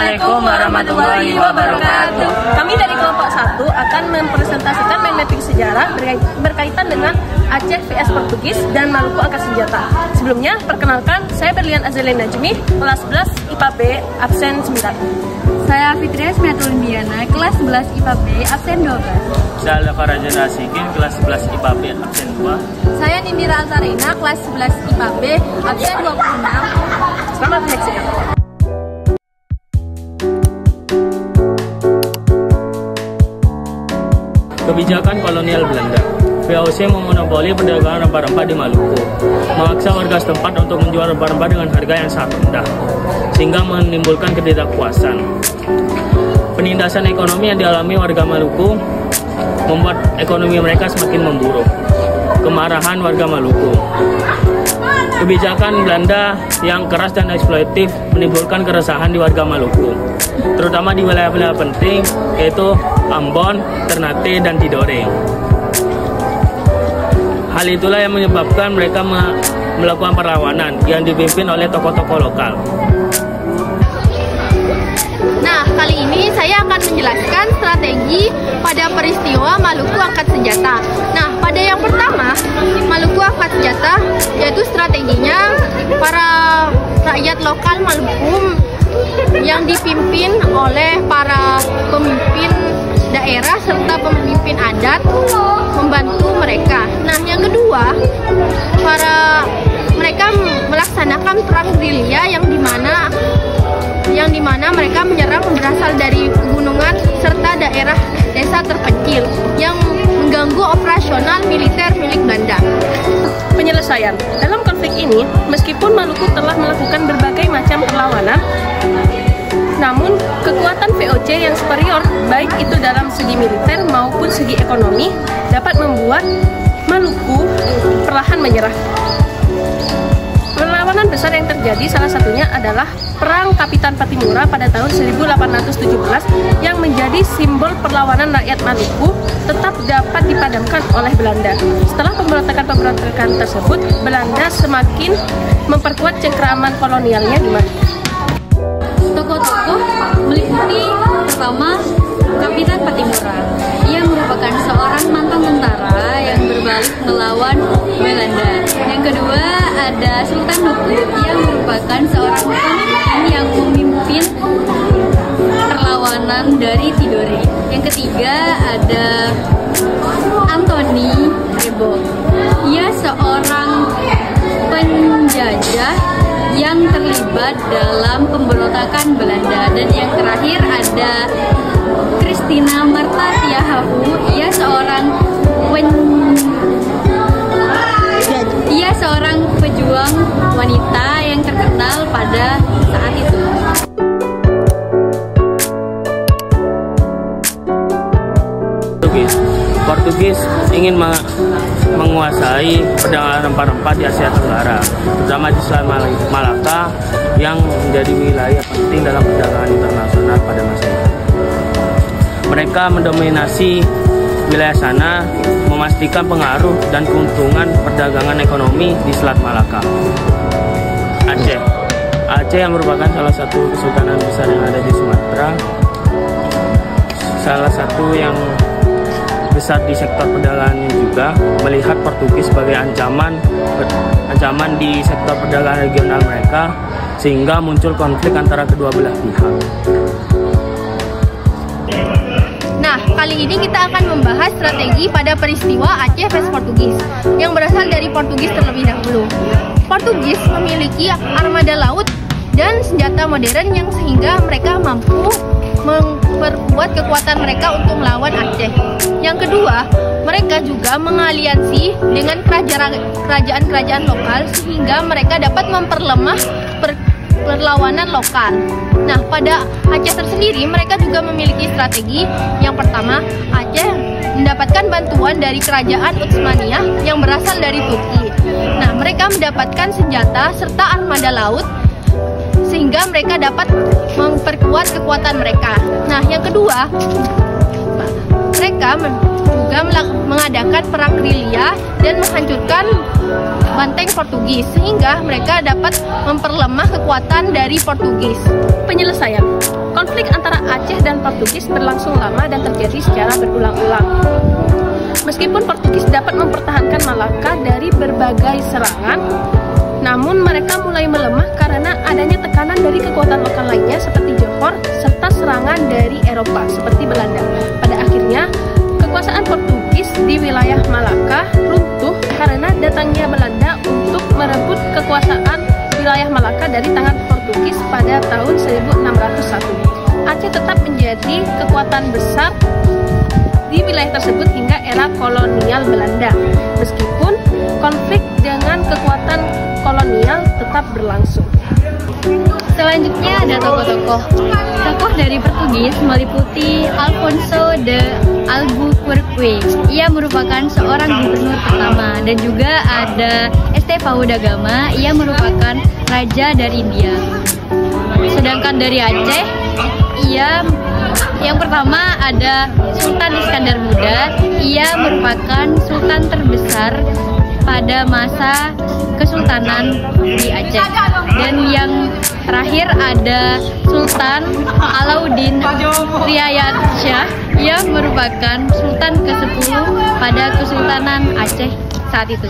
Assalamualaikum warahmatullahi wabarakatuh. Kami dari kelompok 1 akan mempresentasikan mapping sejarah berkaitan dengan Aceh vs Portugis dan Maluku angkat senjata. Sebelumnya, perkenalkan, saya Berlian Azalin Najmi, kelas 11 IPA B, absen 9. Saya Fitria Smiatul Indiana, kelas 11 IPA B, absen 12. Saya Levarajan Asikin, kelas 11 IPA B, absen 2. Saya Nindira Altarina, kelas 11 IPA B, absen 26. Selamat menyaksikan. Kebijakan kolonial Belanda. VOC memonopoli perdagangan rempah-rempah di Maluku, memaksa warga setempat untuk menjual rempah-rempah dengan harga yang sangat rendah, sehingga menimbulkan ketidakpuasan. Penindasan ekonomi yang dialami warga Maluku membuat ekonomi mereka semakin memburuk. Kemarahan warga Maluku. Kebijakan Belanda yang keras dan eksploitif menimbulkan keresahan di warga Maluku, terutama di wilayah-wilayah penting yaitu Ambon, Ternate, dan Tidore. Hal itulah yang menyebabkan mereka melakukan perlawanan yang dipimpin oleh tokoh-tokoh lokal. Nah, kali ini saya akan menjelaskan strategi pada peristiwa Maluku angkat senjata. Nah, pada yang pertama, Maluku angkat senjata, yaitu strateginya para rakyat lokal Maluku yang dipimpin oleh para pemimpin daerah serta pemimpin adat membantu mereka. Nah, yang kedua, mereka melaksanakan perang gerilya yang dimana mereka menyerang berasal dari pegunungan serta daerah desa terpencil yang mengganggu operasional militer milik Belanda. Penyelesaian. Dalam konflik ini, meskipun Maluku telah melakukan berbagai macam perlawanan, namun kekuatan VOC yang superior, baik itu dalam segi militer maupun segi ekonomi, dapat membuat Maluku perlahan menyerah. Perlawanan besar yang terjadi salah satunya adalah Perang Kapitan Patimura pada tahun 1817 yang menjadi simbol perlawanan rakyat Maluku tetap dapat dipadamkan oleh Belanda. Setelah pemberontakan tersebut, Belanda semakin memperkuat cengkraman kolonialnya di Maluku. Tokoh-tokoh meliputi pertama Kapitan Patimura. Ia merupakan seorang mantan tentara yang berbalik melawan Belanda. Yang kedua ada Sultan Nuku yang merupakan seorang pemimpin yang memimpin perlawanan dari Tidore. Yang ketiga ada Anthony Rebo. Ia seorang penjajah yang terlibat dalam pemberontakan Belanda. Dan yang terakhir ada Christina Marta Tiahahu. Ia seorang pejuang wanita yang terkenal pada saat itu. Portugis ingin menguasai perdagangan rempah-rempah di Asia Tenggara, terutama di Selat Malaka yang menjadi wilayah penting dalam perdagangan internasional pada masa itu. Mereka mendominasi wilayah sana, memastikan pengaruh dan keuntungan perdagangan ekonomi di Selat Malaka. Aceh yang merupakan salah satu kesultanan besar yang ada di Sumatera, salah satu yang besar di sektor perdagangan juga, melihat Portugis sebagai ancaman di sektor perdagangan regional mereka, sehingga muncul konflik antara kedua belah pihak. Nah, kali ini kita akan membahas strategi pada peristiwa Aceh vs Portugis yang berasal dari Portugis terlebih dahulu. Portugis memiliki armada laut dan senjata modern yang sehingga mereka mampu memperkuat kekuatan mereka untuk melawan Aceh. Yang kedua, mereka juga mengaliansi dengan kerajaan-kerajaan lokal sehingga mereka dapat memperlemah perlawanan lokal. Nah, pada Aceh tersendiri mereka juga memiliki strategi. Yang pertama, Aceh mendapatkan bantuan dari kerajaan Utsmaniyah yang berasal dari Turki. Nah, mereka mendapatkan senjata serta armada laut sehingga mereka dapat memperkuat kekuatan mereka. Nah, yang kedua, mereka juga mengadakan perang gerilya dan menghancurkan banteng Portugis sehingga mereka dapat memperlemah kekuatan dari Portugis. Penyelesaian. Konflik antara Aceh dan Portugis berlangsung lama dan terjadi secara berulang-ulang. Meskipun Portugis dapat mempertahankan Malaka dari berbagai serangan, namun mereka mulai melemah karena adanya tekanan dari kekuatan lokal lainnya seperti Johor serta serangan dari Eropa seperti Belanda. Pada akhirnya, kekuasaan Portugis di wilayah Malaka runtuh karena datangnya Belanda untuk merebut kekuasaan wilayah Malaka dari tangan Portugis pada tahun 1601. Aceh tetap menjadi kekuatan besar di wilayah tersebut hingga era kolonial Belanda, meskipun konflik dengan kekuatan kolonial tetap berlangsung. Selanjutnya ada tokoh-tokoh. Tokoh dari Portugis meliputi Alfonso de Albuquerque. Ia merupakan seorang gubernur pertama, dan juga ada Estevão da Gama. Ia merupakan raja dari India. Sedangkan dari Aceh, yang pertama ada Sultan Iskandar Muda. Ia merupakan sultan terbesar pada masa Kesultanan di Aceh. Dan yang terakhir ada Sultan Alauddin Riayat Shah. Ia merupakan sultan ke-10 pada Kesultanan Aceh saat itu.